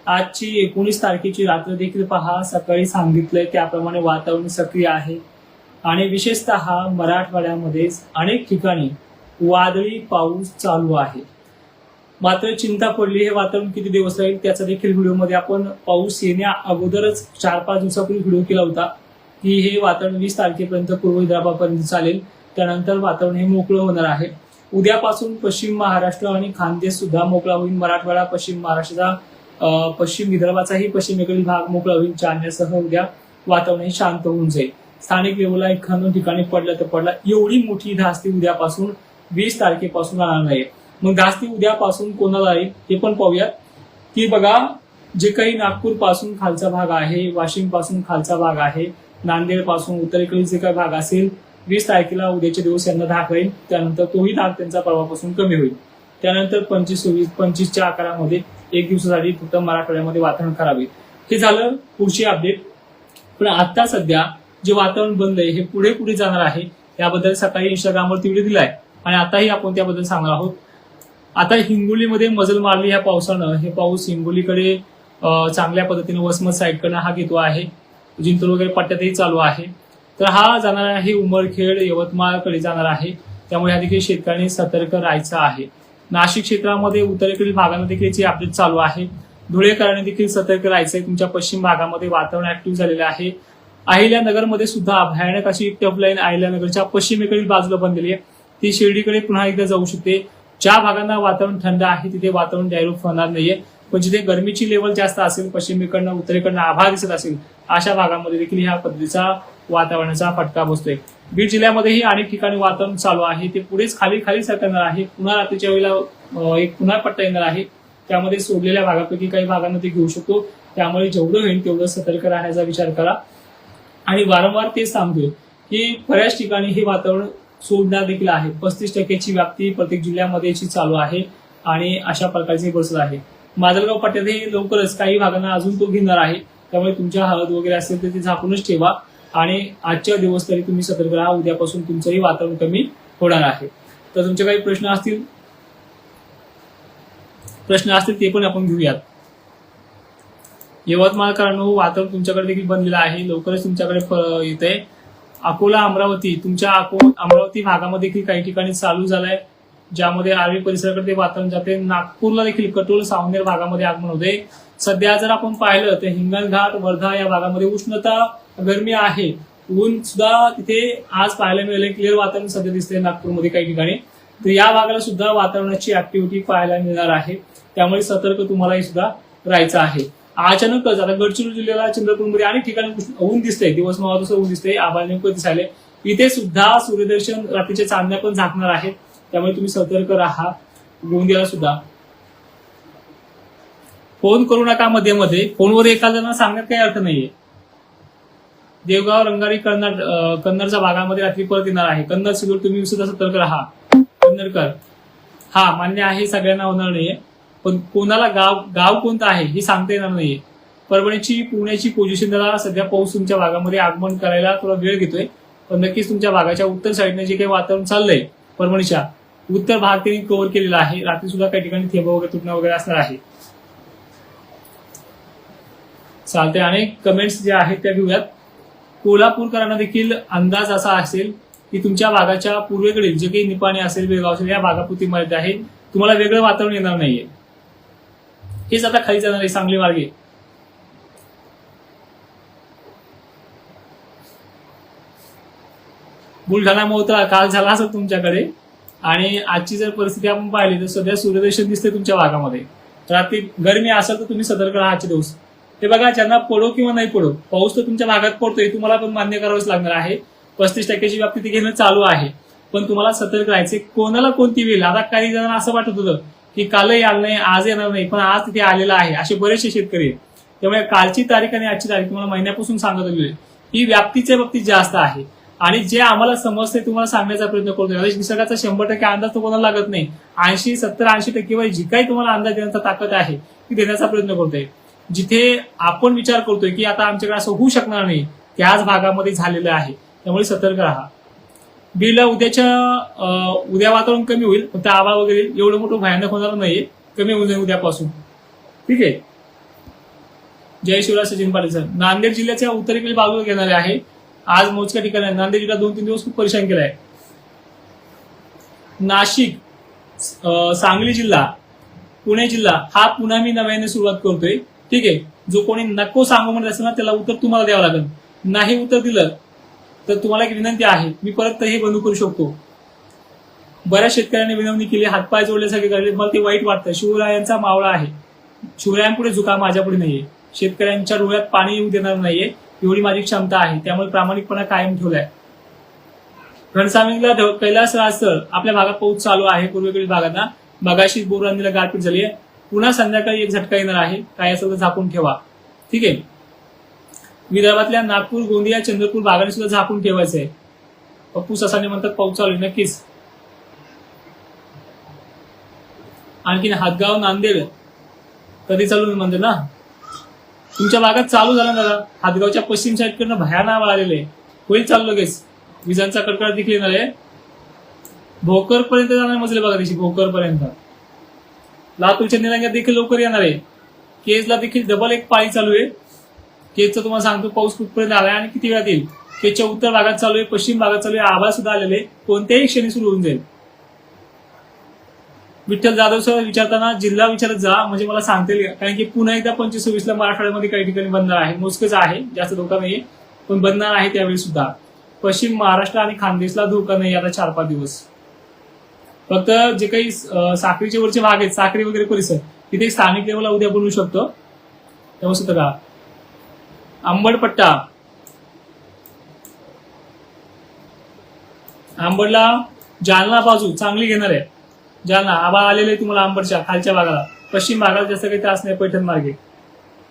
आजची 19 तारखेची रात्र देखील पहा, सकाळी सांगितलंय त्याप्रमाणे वातावरण सक्रिय आहे आणि विशेषतः मराठवाड्यामध्ये अनेक ठिकाणी वादळी पाऊस चालू आहे. मात्र चिंता पडली, हे वातावरण किती दिवस राहील त्याचा देखील व्हिडिओमध्ये आपण पाऊस येण्या अगोदरच 4-5 दिवसापूर्वी व्हिडिओ केला होता की हे वातावरण 20 तारखेपर्यंत पूर्व विदर्भापर्यंत चालेल, त्यानंतर वातावरण हे मोकळं होणार आहे. उद्यापासून पश्चिम महाराष्ट्र आणि खानदेश सुद्धा मोकळा होईल. मराठवाडा, पश्चिम महाराष्ट्राचा, पश्चिम विदर्भाचाही पश्चिमेकडील भाग मोकळा होईल. चांदण्यासह उद्या वातावरण शांत होऊन जाईल. स्थानिक लेवलला एखाद्या ठिकाणी पडलं तर पडला, एवढी मोठी धास्ती उद्यापासून 20 तारखेपासून राहणार नाही. मग धास्ती उद्यापासून कोणाला राहील हे पण पाहूयात. की बघा, जे काही नागपूर पासून खालचा भाग आहे, वाशिम पासून खालचा भाग आहे, नांदेड पासून उत्तरेकडील जे काही भाग असेल, 20 तारखेला उद्याचे दिवस यांना धाक राहील. त्यानंतर तोही धाक त्यांचा प्रभावापासून कमी होईल. त्यानंतर 25-26च्या आकारामध्ये एक दिवसासाठी फक्त मराठवाड्यामध्ये वातावरण खराब होईल. हे झालं पुढची अपडेट. पण आता सध्या जे वातावरण बनलंय हे पुढे पुढे जाणार आहे, याबद्दल सकाळी इंस्टाग्रामवरती व्हिडिओ दिलाय आणि आताही आपण त्याबद्दल सांगणार आहोत. आता हिंगोलीमध्ये मजल मारली ह्या पावसानं. हे पाऊस हिंगोलीकडे चांगल्या पद्धतीने वसमत साईडकडनं हा घेतो आहे. जिंतूर वगैरे पट्ट्यातही चालू आहे. तर हा जाणार आहे उमरखेड, यवतमाळकडे जाणार आहे. त्यामुळे ह्या देखील शेतकऱ्यांनी सतर्क राहायचं आहे. नाशिक क्षेत्रामध्ये उत्तरेकडील भागांना देखील याची अपडेट चालू आहे. धुळेकरांनी देखील सतर्क राहायचंय. तुमच्या पश्चिम भागामध्ये वातावरण ऍक्टिव्ह झालेलं आहे. अहिल्यानगरमध्ये सुद्धा भयानक अशी टफ लाईन अहिल्यानगरच्या पश्चिमेकडील बाजूला बनलेली आहे. ती शिर्डीकडे पुन्हा एकदा जाऊ शकते. ज्या भागांना वातावरण थंड आहे तिथे वातावरण जागरूक होणार नाहीये, पण जिथे गरमीची लेवल जास्त असेल, पश्चिमेकडनं उत्तरेकडनं आभाळ दिसत असेल, अशा भागामध्ये देखील ह्या पद्धतीचा वातावरणाचा फटका बसतोय. बीड जिल्ह्यामध्येही अनेक ठिकाणी वातावरण चालू आहे. ते पुढेच खाली खाली सरकणार आहे. पुन्हा रात्रीच्या वेळेला एक पुन्हा पट्टा येणार आहे. त्यामध्ये सोडलेल्या भागापैकी काही भागांना ते घेऊ शकतो. त्यामुळे जेवढं होईल तेवढं सतर्क राहण्याचा विचार करा. आणि वारंवार तेच सांगतोय की बऱ्याच ठिकाणी हे वातावरण सोडणार देखील आहे. 35% व्याप्ती प्रत्येक जिल्ह्यामध्ये याची चालू आहे आणि अशा प्रकारची परिस्थिती आहे. माजलगाव पट्ट्यातही लवकरच काही भागांना अजून तो घेणार आहे. त्यामुळे तुमच्या हळद वगैरे असेल तर ते झाकूनच ठेवा आणि आजच्या दिवस तरी तुम्ही सतर्क राहा. उद्यापासून तुमचंही वातावरण कमी होणार आहे. तर तुमचे काही प्रश्न असतील ते पण आपण घेऊयात. यवतमाळकरांनो, वातावरण तुमच्याकडे देखील बनलेलं आहे. लवकरच तुमच्याकडे येतंय. अकोला, अमरावती, तुमच्या अमरावती भागामध्ये देखील काही ठिकाणी चालू झालंय, ज्यामध्ये आर्वी परिसराकडे वातावरण जाते. नागपूरला देखील कटोल, सावनेर भागामध्ये आगमन होते. सध्या जर आपण पाहिलं तर हिंगणघाट, वर्धा या भागामध्ये उष्णता, गरमी आहे. ऊन सुद्धा तिथे आज पाहायला मिळेल. क्लिअर वातावरण सध्या दिसतंय नागपूरमध्ये काही ठिकाणी. तर या भागाला सुद्धा वातावरणाची ऍक्टिव्हिटी पाहायला मिळणार आहे. त्यामुळे सतर्क तुम्हालाही सुद्धा राहायचं आहे. अचानकच आता गडचिरोली जिल्ह्याला, चंद्रपूरमध्ये अनेक ठिकाणी ऊन दिसतंय. दिवस नव्हा तसं ऊन दिसतंय. आभाळ नेमकं दिसायले. इथे सुद्धा सूर्यदर्शन, रात्रीच्या चांदण्या पण झाकणार आहेत. त्यामुळे तुम्ही सतर्क राहा. गोंदियाला सुद्धा फोन करू नका मध्ये. फोनवर एखाद्याला सांगण्यात काही अर्थ नाहीये. देवगाव, रंगारी, कन्नडच्या भागामध्ये रात्री परत येणार आहे. कन्नड, सिल्लोड तुम्ही सुद्धा सतर्क राहा. कन्नडकर, हा मान्य आहे, सगळ्यांना होणार नाहीये, पण कोणाला गाव कोणतं आहे हे सांगता येणार नाहीये. परभणीची, पुण्याची पोझिशन जरा सध्या पाऊस तुमच्या भागामध्ये आगमन करायला थोडा वेळ घेतोय. पण नक्कीच तुमच्या भागाच्या उत्तर साईडने जे काही वातावरण चाललंय, परभणीच्या उत्तर भाग त्यांनी कव्हर केलेला आहे. रात्री सुद्धा काही ठिकाणी थेंब वगैरे तुटणं वगैरे असणार आहे. चालते. अनेक कमेंट्स जे आहेत त्या घेऊयात. कोल्हापूरकरांना देखील अंदाज असा असेल की तुमच्या भागाच्या पूर्वेकडील जे काही निपाणी असेल, बेळगाव असेल, या भागापुरती मर्यादित आहे. तुम्हाला वेगळं वातावरण येणार नाहीये. हेच आता खाली जाणार आहे. सांगली मार्गे बुलढाणा, मोहोळ काल झाला असेल तुमच्याकडे. आणि आजची जर परिस्थिती आपण पाहिली तर सध्या सूर्यदर्शन दिसते तुमच्या भागामध्ये. रात्री गरमी असेल तर तुम्ही सतर्क राहा आजचे दिवस. हे बघा, ज्यांना पडो किंवा नाही पडो, पाऊस तर तुमच्या भागात पडतोय, तुम्हाला पण मान्य करावंच लागणार आहे. 35% व्याप्ती ते घेणं चालू आहे. पण तुम्हाला सतर्क राहायचे. कोणाला कोणती वेळ. आता काही जणांना असं वाटत होतं की कालही आलं नाही, आज येणार नाही, पण आज तिथे आलेला आहे. असे बरेचसे शेतकरी आहेत. त्यामुळे कालची तारीख आणि आजची तारीख तुम्हाला महिन्यापासून सांगत आलेली ही व्याप्तीच्या बाबतीत जास्त आहे. आणि जे आम्हाला समजते तुम्हाला सांगण्याचा प्रयत्न करतोय. निसर्गाचा 100% अंदाज तो कोणाला लागत नाही. 80-70-80% जी काही तुम्हाला अंदाज देण्याचा ताकद आहे ती देण्याचा प्रयत्न करतोय. जिथे आपण विचार करतोय की आता आमच्याकडे असं होऊ शकणार नाही, त्याच भागामध्ये झालेलं आहे. त्यामुळे सतर्क राहा. बीडला उद्या वातावरण कमी होईल, फक्त आभाळ वगैरे एवढं मोठं भयानक होणार नाहीये. कमी होईल उद्यापासून. ठीक आहे. जय शिवराज सचिन पाटील सर. नांदेड जिल्ह्याच्या उत्तरेकडील बाजूला घेणारे आहे. आज मोजक्या ठिकाणी नांदेड जिल्हा 2-3 दिवस खूप परेशान केलाय. नाशिक, सांगली जिल्हा, पुणे जिल्हा हा पुन्हा मी नव्याने सुरुवात करतोय. ठीक आहे. जो कोणी नको सांगू म्हणत असेल ना त्याला उत्तर तुम्हाला द्यावं लागेल. नाही उत्तर दिलं तर तुम्हाला एक विनंती आहे, मी परत हे बंद करू शकतो. बऱ्याच शेतकऱ्यांनी विनवणी केली, हातपाय जोडल्यासारखे करले, मला ते वाईट वाटतं. शिवरायांचा मावळा आहे, शिवरायांपुढे झुका, माझ्यापुढे नाहीये. शेतकऱ्यांच्या डोळ्यात पाणी येऊ देणार नाहीये एवढी माझी क्षमता आहे. त्यामुळे प्रामाणिकपणा कायम ठेवलाय. घनसावंगीला कैलास राजस्थळ आपल्या भागात पाऊस चालू आहे. पूर्वेकडील भागांना मगाशी बोरांनीला गारपीट झाली आहे. पुन्हा संध्याकाळी एक झटका येणार आहे. काय असेल तर झाकून ठेवा. ठीक आहे. विदर्भातल्या नागपूर, गोंदिया, चंद्रपूर भागाने सुद्धा झाकून ठेवायचं आहे. पप्पू ससाने म्हणतात पाऊस चालू आहे. नक्कीच. आणखीन हातगाव, नांदेड कधी चालू म्हणते ना, तुमच्या भागात चालू झाला दादा. हातगावच्या पश्चिम साईडकडनं भयानक आवाज आलेले होईल चालू लगेच. विजांचा कडकडाट देखील येणार आहे. भोकर पर्यंत जाणार मजले बघा त्याची, भोकर पर्यंत. लातूरच्या निलंग्यात देखील लवकर येणार आहे. केजला देखील डबल एक पाळी चालू आहे. केजचं तुम्हाला सांगतो पाऊस कुठपर्यंत आलाय आणि किती वेळात येईल. केजच्या उत्तर भागात चालू आहे, पश्चिम भागात चालू आहे. आभाळ सुद्धा आलेले, कोणत्याही क्षणी सुरू होऊन जाईल. विठ्ठल जाधव सर विचारताना जिल्हा विचारत जा, म्हणजे मला सांगता येईल. कारण की पुन्हा एकदा 25-26 मराठवाड्यामध्ये काही ठिकाणी बनणार आहे. मोजकच आहे, जास्त धोका नाहीये, पण बनणार आहे त्यावेळी सुद्धा. पश्चिम महाराष्ट्र आणि खानदेशला धोका नाही आता 4-5 दिवस. फक्त जे काही साखरीचे वरचे भाग आहेत, साखरी वगैरे परिसर, तिथे स्थानिक लेवलला उद्या बनवू शकतो. त्यामुळे सुद्धा का आंबडपट्टा, आंबडला जालना बाजू चांगली घेणार आहे. जालना आभाळ आलेले तुम्हाला आंबडच्या खालच्या भागाला. पश्चिम भागाला जास्त काही त्रास नाही. पैठण मार्गे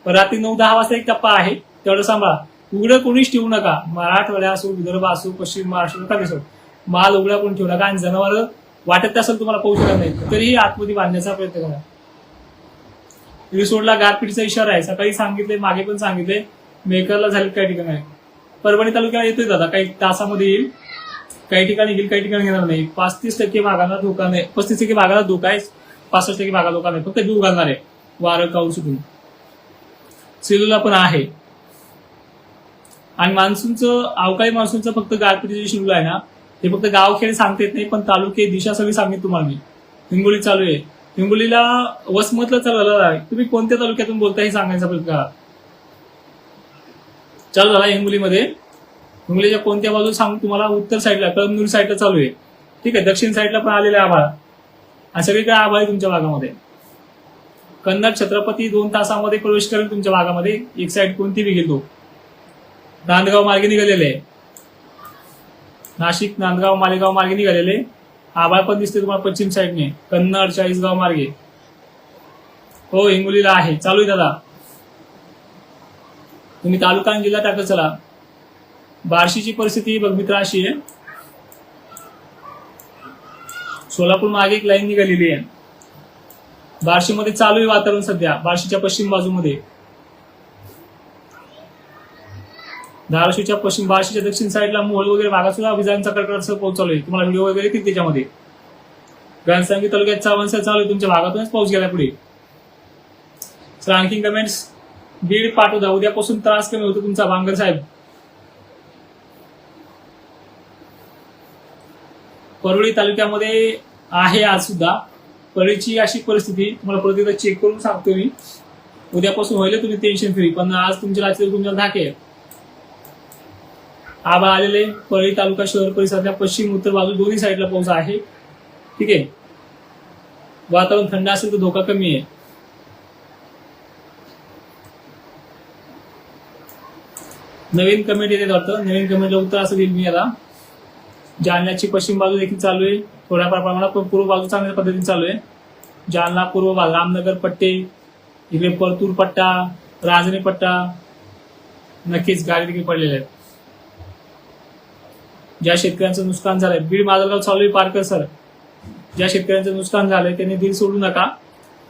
पण रात्री 9-10 वाजता एक टप्पा आहे, तेवढं सांभाळा. उघडं कोणीच ठेवू नका. मराठवाडा असो, विदर्भ असो, पश्चिम महाराष्ट्र नका दिसो, माल उघडा कोणी ठेवू नका. आणि जनावर वाटत असेल तुम्हाला पाऊस येणार नाही तरीही आतमध्ये बांधण्याचा प्रयत्न करा. रिसोडला गारपीटचा इशारा आहे. सकाळी सांगितले, मागे पण सांगितले. मेकरला झाले काही ठिकाणी. परभणी तालुक्याला येतोय दादा, काही तासामध्ये येईल. काही ठिकाणी येईल, काही ठिकाणी घेणार नाही. 35% भागाला धोका नाही. 35% भागाला धोका आहे, 65% भागाला धोका नाही. फक्त जीव घालणार आहे वारं काऊन सुटून. सेलूला पण आहे. आणि मान्सूनचं, अवकाळी मान्सूनचं फक्त गारपिटीचे शेड्यूल आहे ना, हे फक्त गावखेड सांगता येत नाही, पण तालुके दिशा सगळी सांगितली तुम्हाला मी. हिंगोली चालू आहे. हिंगोलीला वसमतला चालू आहे. तुम्ही कोणत्या तालुक्यातून बोलता हे सांगायचा प्रयत्न करा. चालू झाला हिंगोलीमध्ये. हिंगोलीच्या कोणत्या बाजूला सांगू तुम्हाला. उत्तर साईडला, कळमनुरी साईडला चालू आहे. ठीक आहे. दक्षिण साईडला पण आलेले आभाळ, आणि सगळीकडे आभाळ आहे तुमच्या भागामध्ये. कन्नड छत्रपती 2 तासामध्ये प्रवेश करेल तुमच्या भागामध्ये. एक साईड कोणती बी घेतो. नांदगाव मार्गे निघालेले आहे. नाशिक, नांदगाव, मालेगाव मार्गे निघालेले. आभाळ पण दिसते तुम्हाला पश्चिम साईडने. कन्नड, चाळीसगाव मार्गे. हो, हिंगोलीला आहे. चालू आहे दादा. तुम्ही तालुका आणि जिल्हा टाकत चला. बार्शीची परिस्थिती बघ मित्र अशी आहे. सोलापूर मागे एक लाईन निघालेली आहे. बार्शीमध्ये चालू आहे वातावरण सध्या. बार्शीच्या पश्चिम बाजूमध्ये, धाराशिवच्या पश्चिम, बार्शीच्या दक्षिण साईडला मोहोळ वगैरे भागात सुद्धा विजांचा कडकडाट पाऊस चालू आहे. तुम्हाला व्हिडिओ वगैरे येतील त्याच्यामध्ये. घनसावंगी तालुक्यात चावणसर चालू आहे. तुमच्या भागातूनच पाऊस गेला पुढे. सर आणखी कमेंट्स. बीड पाठवता. उद्यापासून त्रास कमी होतो तुमचा बांगर साहेब. परळी तालुक्यामध्ये आहे आज सुद्धा. परळीची अशी परिस्थिती तुम्हाला परत एकदा चेक करून सांगतो मी. उद्यापासून होईल तुम्ही टेन्शन फ्री, पण आज तुमच्या राज्यात तुमच्या धाके आहे. आभाळ आलेले. परळी तालुका शहर परिसरातल्या पश्चिम उत्तर बाजू दोन्ही साईडला पाऊस आहे. ठीक आहे. वातावरण थंड असेल तर धोका कमी आहे. नवीन कमेंट येते वाटतं. नवीन कमेंटला उत्तर असं देईल मी आता. जालन्याची पश्चिम बाजू देखील चालू आहे थोड्याफार प्रमाणात, पण पूर्व बाजू चांगल्या पद्धतीने चालू आहे. जालना पूर्व भाग, रामनगर पट्टे, इकडे परतूर पट्टा, राजनी पट्टा, नक्कीच गाडी देखील पडलेल्या आहेत. ज्या शेतकऱ्यांचं नुकसान झालंय, बीड माजलगाव चालू आहे पारकर सर. ज्या शेतकऱ्यांचं नुकसान झालंय त्यांनी दिल सोडू नका.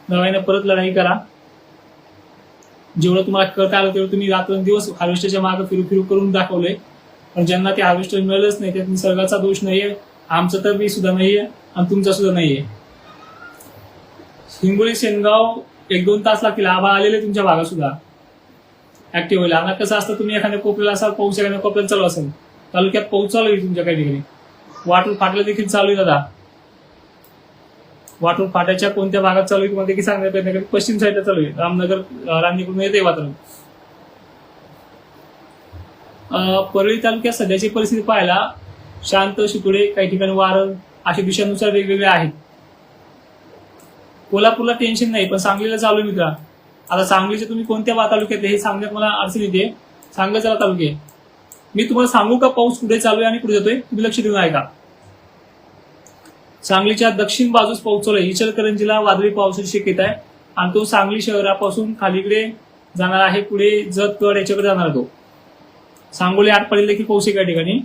नव्याने परत लढाई करा. जेवढं तुम्हाला करता आलं तेवढं तुम्ही रात्रंदिवस हार्वेस्टरच्या मागे फिरू करून दाखवलंय. पण ज्यांना ते हार्वेस्टर मिळालंच नाही, त्यात निसर्गाचा दोष नाहीये, आमचं तर मी सुद्धा नाहीये आणि तुमचा सुद्धा नाहीये. हिंगोली, शेनगाव 1-2 तास लागतील. आभाळ आलेले तुमच्या भागात सुद्धा. ऍक्टिव्ह होईल. आता कसं असतं, तुम्ही एखाद्या कोपऱ्याला असाल, पाऊस एखाद्या कोपऱ्यात चालू असेल, तालुक्यात पाऊस चालू आहे तुमच्या काही ठिकाणी, वाटून फाटलं देखील चालू आहे दादा. वाटून फाट्याच्या कोणत्या भागात चालू आहे तुम्हाला देखील सांगण्याचा प्रयत्न करेल. पश्चिम साईडला चालू आहे, रामनगर रांजीकडून येते वातावरण. परळी तालुक्यात सध्याची परिस्थिती पाहायला शांत, शितोडे, काही ठिकाणी वारं, अशा दिशानुसार वेगवेगळे आहेत. कोल्हापूरला टेन्शन नाही, पण सांगलीला चालू आहे मित्रा. आता सांगलीचे तुम्ही कोणत्या तालुक्यात हे सांगण्यात मला अडचण येते. सांगलीचा तालुके मी तुम्हाला सांगू का पाऊस कुठे चालू आहे आणि कुठे जातोय, तुम्ही लक्ष देऊन ऐका. सांगलीच्या दक्षिण बाजूस पाऊस चालू आहे. इचलकरंजीला वादळी पावसाची शक्यता आहे आणि तो सांगली शहरापासून खालीकडे जाणार आहे, पुढे जतगड याच्याकडे जाणार तो. सांगोली आटपाडी देखील पाऊस एका ठिकाणी.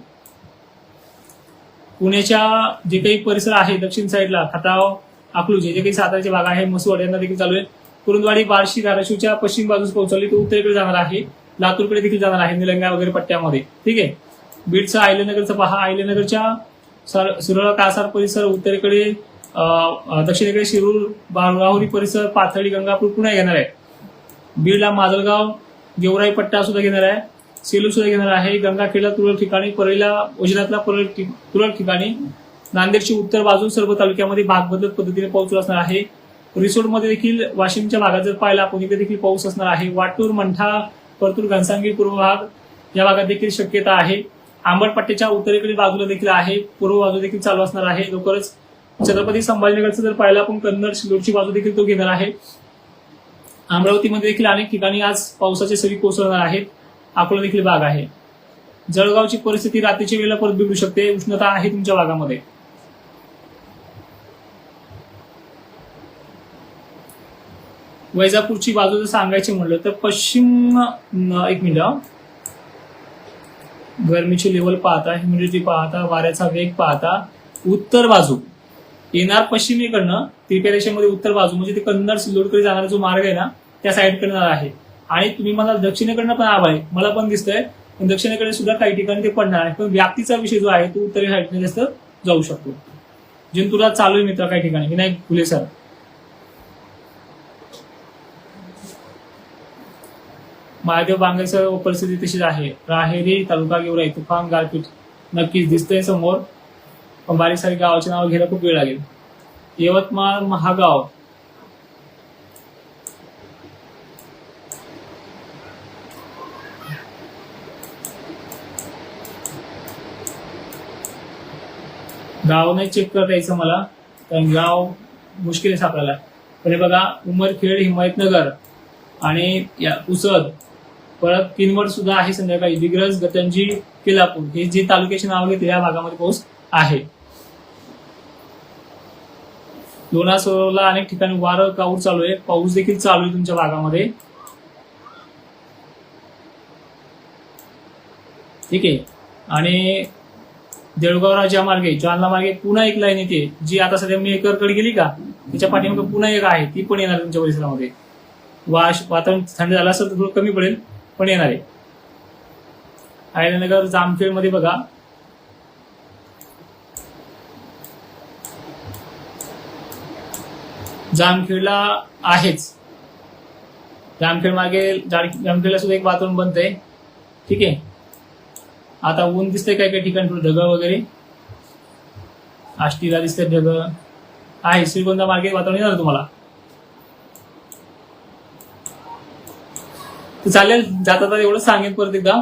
पुण्याच्या जे काही परिसर आहे दक्षिण साईडला, खटाव, अकलूज, जे काही साताऱ्याचे भाग आहे, मसवड यांना देखील चालू आहे. कुरुंदवाडी, बार्शी, धाराशिवच्या पश्चिम बाजूस पाऊस चालू आहे, तो उत्तरेकडे जाणार आहे, लातूरकडे देखील जाणार आहे, निलंगा वगैरे पट्ट्यामध्ये. ठीक आहे. बीडचा आयलेनगरचा पहा, आयलेनगरच्या सुरळा, कासार परिसर उत्तरेकडे, दक्षिणेकडे शिरूर, राहुरी परिसर, पाथर्डी, गंगापूर पुन्हा घेणार आहे. बीडला माजलगाव, गेवराई पट्टा सुद्धा घेणार आहे, सेलू सुद्धा घेणार आहे, गंगाखेडला तुरळक ठिकाणी, परळीला, वजिरातला तुरळक ठिकाणी, नांदेडची उत्तर बाजू सर्व तालुक्यामध्ये भाग बदलत पद्धतीने पाऊस असणार आहे. रिसोडमध्ये देखील वाशिमच्या भागात जर पाहिला आपण इथे देखील पाऊस असणार आहे. वाटूर, मंठा, परतूर, घनसांगी पूर्व भाग या भागात देखील शक्यता आहे. आंबटपट्ट्याच्या उत्तरेकडील बाजूला देखील आहे, पूर्व बाजू देखील चालू असणार आहे. लवकरच छत्रपती संभाजीनगरचं जर पाहिलं आपण, कन्नड, शिलोडची बाजू देखील तो घेणार आहे. अमरावतीमध्ये देखील अनेक ठिकाणी आज पावसाचे सरी कोसळणार आहेत. अकोला देखील भाग आहे. जळगावची परिस्थिती रात्रीच्या वेळेला परत बिघडू शकते, उष्णता आहे तुमच्या भागामध्ये. वैजापूरची बाजू जर सांगायची म्हणलं तर पश्चिम, एक मिनिट, गरमीची लेवल पाहता, ह्युमिडिटी पाहता, वाऱ्याचा वेग पाहता, उत्तर बाजू येणार पश्चिमेकडनं तिरप्या रेषेमध्ये उत्तर बाजू म्हणजे ते कन्नड, सिल्लोडकडे जाणारा जो मार्ग आहे ना, त्या साईडकडे आहे. आणि तुम्ही मला दक्षिणेकडनं पण आहे, मला पण दिसतंय, पण दक्षिणेकडे सुद्धा काही ठिकाणी ते पडणार आहे. पण व्याप्तीचा विषय जो आहे तो उत्तरे साईडने जास्त जाऊ शकतो. जिंतूरला चालू आहे मित्र काही ठिकाणी, विनायक फुले सर. महादेव बांगेसर परिस्थिती तशीच आहे. राहेरी तालुका, गेवराई, तुफान, गारपीट नक्कीच दिसतंय समोर, पण बारीक सारी गावाची नावं घ्यायला खूप वेळ लागेल. यवतमाळ, महागाव, गाव नाही चेक करता यायचं मला, कारण गाव मुश्किल आहे सापडायला. पण हे बघा, उमरखेड, हिमायतनगर आणि पुसद, परत किनवट सुद्धा आहे संध्याकाळी, दिग्रज, गटंजी, केलापूर, हे जे तालुक्याचे नाव घेते या भागामध्ये पाऊस आहे. लोणार सरोवरला अनेक ठिकाणी वारं, काऊर चालू आहे, पाऊस देखील चालू आहे तुमच्या भागामध्ये. ठीक आहे. आणि देऊळगाव राजा मार्गे, जालना मार्गे पुन्हा एक लाईन येते, जी आता सध्या मी एकरकडे गेली का, त्याच्या पाठीमागे पुन्हा एक आहे, ती पण येणार तुमच्या परिसरामध्ये. वातावरण थंड झालं असेल तर थोडं कमी पडेल, पण येणार आहे. आयल्यानगर, जामखेड मध्ये बघा, जामखेडला आहेच, जामखेड मार्गे जामखेडला सुद्धा एक वातावरण बनतंय. ठीक आहे. आता ऊन दिसतंय काही काही ठिकाणी, थोडं ढगं वगैरे, आष्टीला दिसतंय ढगं आहे. श्रीगोंदा मार्गे वातावरण येणार तुम्हाला. चालेल, जाता एवढं सांगेन परत एकदा.